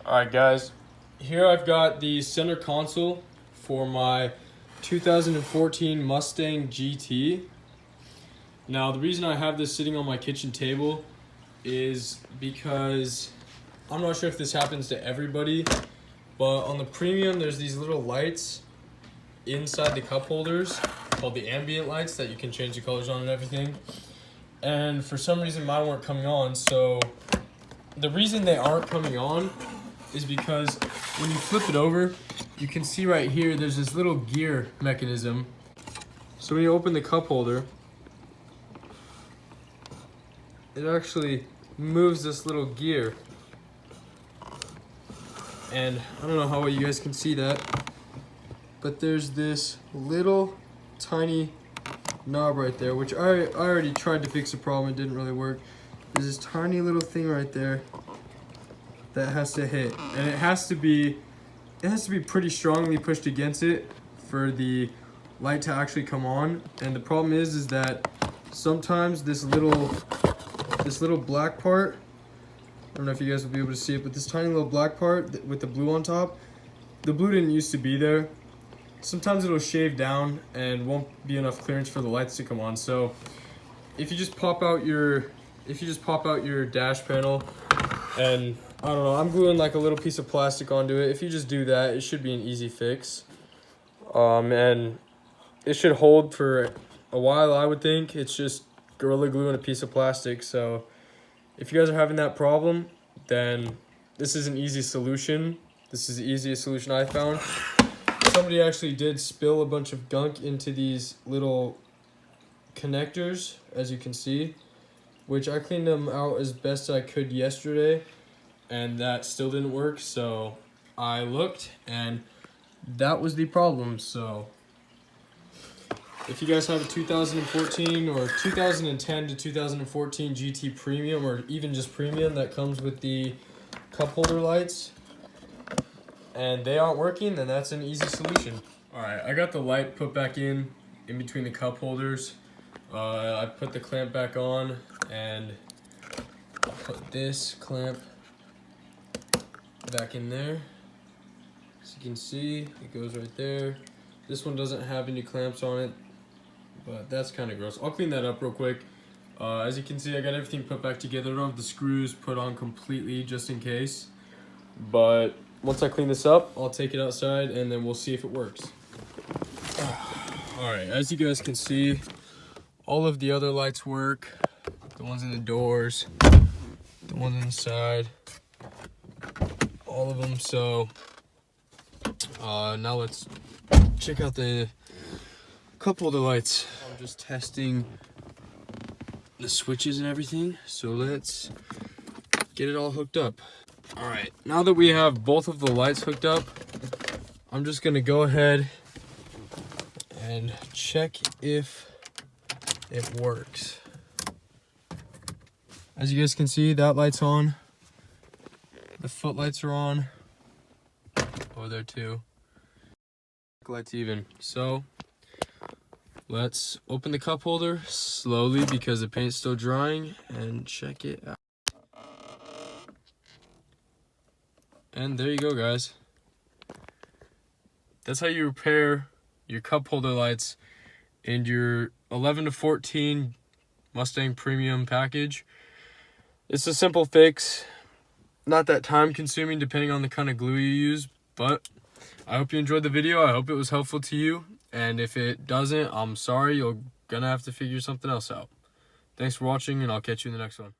Alright guys, here I've got the center console for my 2014 Mustang GT. Now the reason I have this sitting on my kitchen table is because I'm not sure if this happens to everybody, but on the Premium there's these little lights inside the cup holders called the ambient lights that you can change the colors on and everything. And for some reason mine weren't coming on, so the reason they aren't coming on is because when you flip it over, you can see right here there's this little gear mechanism. So when you open the cup holder, it actually moves this little gear. And I don't know how well you guys can see that, but there's this little tiny knob right there, which I already tried to fix the problem. It didn't really work. There's this tiny little thing right there that has to hit, and it has to be pretty strongly pushed against it for the light to actually come on. And the problem is that sometimes this little black part, I don't know if you guys will be able to see it, but this tiny little black part with the blue on top, the blue didn't used to be there. Sometimes it'll shave down and won't be enough clearance for the lights to come on. So if you just pop out your dash panel, and I don't know, I'm gluing like a little piece of plastic onto it. If you just do that, it should be an easy fix. And it should hold for a while, I would think. It's just Gorilla Glue and a piece of plastic. So if you guys are having that problem, then this is an easy solution. This is the easiest solution I found. Somebody actually did spill a bunch of gunk into these little connectors, as you can see, which I cleaned them out as best I could yesterday, and that still didn't work. So I looked, and that was the problem. So if you guys have a 2014 or 2010 to 2014 GT Premium, or even just Premium that comes with the cup holder lights, and they aren't working, then that's an easy solution. Alright, I got the light put back in between the cup holders. I put the clamp back on, and I'll put this clamp back in there. As you can see, it goes right there. This one doesn't have any clamps on it, but that's kind of gross. I'll clean that up real quick. As you can see, I got everything put back together. I don't have the screws put on completely just in case, but once I clean this up, I'll take it outside and then we'll see if it works. Alright, as you guys can see, all of the other lights work. The ones in the doors, the ones on the side, all of them. So now let's check out the cup holder lights. I'm just testing the switches and everything, so let's get it all hooked up. Alright, now that we have both of the lights hooked up, I'm just going to go ahead and check if it works. As you guys can see, that light's on. The footlights are on. Over there too. Lights even. So let's open the cup holder slowly because the paint's still drying and check it out. And there you go, guys. That's how you repair your cup holder lights in your 11 to 14 Mustang Premium package. It's a simple fix, not that time consuming depending on the kind of glue you use, but I hope you enjoyed the video. I hope it was helpful to you, and if it doesn't, I'm sorry. You're gonna have to figure something else out. Thanks for watching, and I'll catch you in the next one.